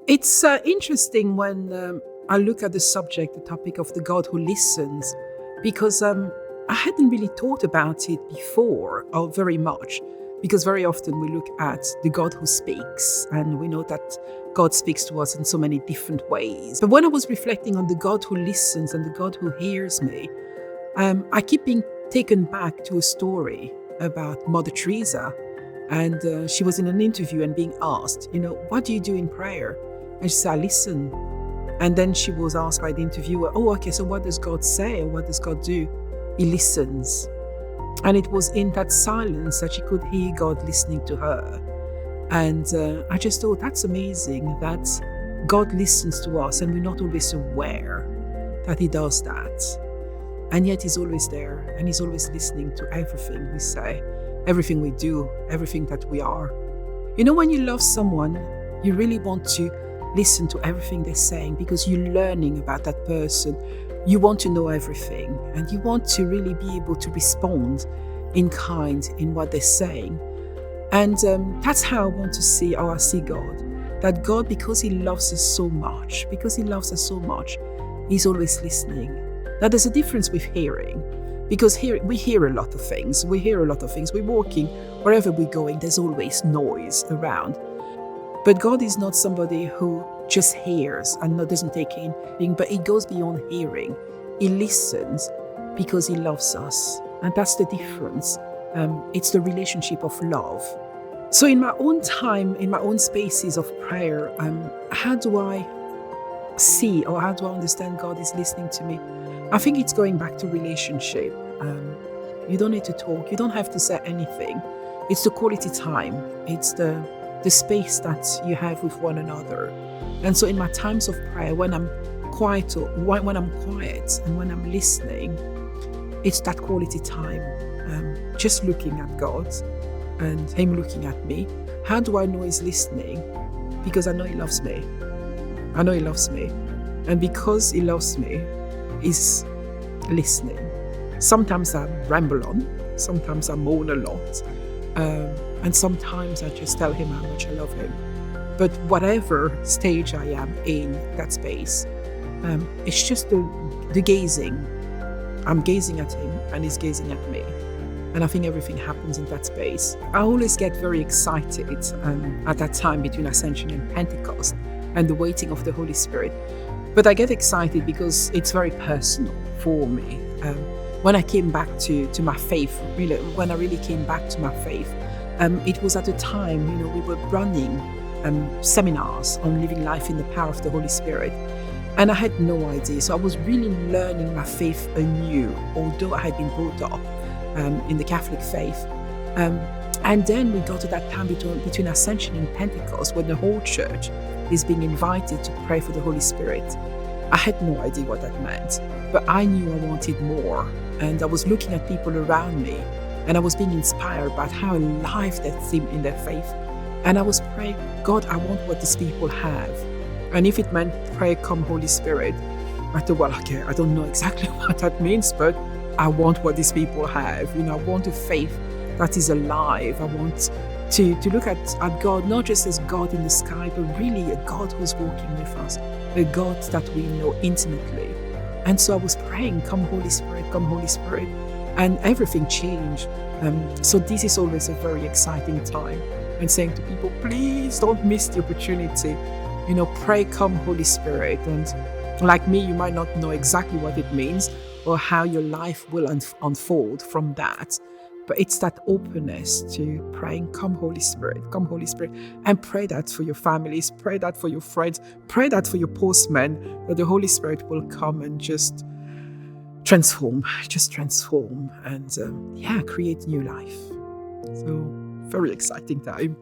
It's interesting when I look at the topic of the God who listens, because I hadn't really thought about it before or very much. Because very often we look at the God who speaks, and we know that God speaks to us in so many different ways. But when I was reflecting on the God who listens and the God who hears me, I keep being taken back to a story about Mother Teresa. And she was in an interview and being asked, what do you do in prayer? And she said, I listen. And then she was asked by the interviewer, okay, so what does God say? Or what does God do? He listens. And it was in that silence that she could hear God listening to her. And I just thought, that's amazing that God listens to us and we're not always aware that He does that. And yet He's always there, and He's always listening to everything we say, everything we do, everything that we are. When you love someone, you really want to listen to everything they're saying, because you're learning about that person. You want to know everything, and you want to really be able to respond in kind in what they're saying. And that's how I want to see, or I see God. That God, because He loves us so much, He's always listening. Now, there's a difference with hearing, because here we hear a lot of things. We're walking, wherever we're going, there's always noise around. But God is not somebody who just hears and doesn't take anything, but He goes beyond hearing. He listens because He loves us. And that's the difference. It's the relationship of love. So in my own time, in my own spaces of prayer, how do I see, or how do I understand God is listening to me? I think it's going back to relationship. You don't need to talk. You don't have to say anything. It's the quality time. It's the space that you have with one another. And so in my times of prayer, when I'm quiet and when I'm listening, it's that quality time. Just looking at God and Him looking at me. How do I know He's listening? Because I know He loves me. And because He loves me, He's listening. Sometimes I ramble on. Sometimes I moan a lot. And sometimes I just tell Him how much I love Him. But whatever stage I am in that space, it's just the gazing. I'm gazing at Him and He's gazing at me. And I think everything happens in that space. I always get very excited at that time between Ascension and Pentecost and the waiting of the Holy Spirit. But I get excited because it's very personal for me. When I came back to my faith, when I really came back to my faith, it was at a time, we were running seminars on living life in the power of the Holy Spirit. And I had no idea. So I was really learning my faith anew, although I had been brought up in the Catholic faith. And then we got to that time between Ascension and Pentecost, when the whole church is being invited to pray for the Holy Spirit. I had no idea what that meant, but I knew I wanted more. And I was looking at people around me, and I was being inspired by how alive they seemed in their faith. And I was praying, God, I want what these people have. And if it meant pray, come Holy Spirit, I thought, well, okay, I don't know exactly what that means, but I want what these people have. I want a faith that is alive. I want to look at God, not just as God in the sky, but really a God who's walking with us, a God that we know intimately. And so I was praying, come Holy Spirit, and everything changed. So this is always a very exciting time, and saying to people, please don't miss the opportunity. Pray, come Holy Spirit. And like me, you might not know exactly what it means or how your life will unfold from that. But it's that openness to praying, come Holy Spirit, and pray that for your families, pray that for your friends, pray that for your postmen, that the Holy Spirit will come and just transform, and create new life. So very exciting time.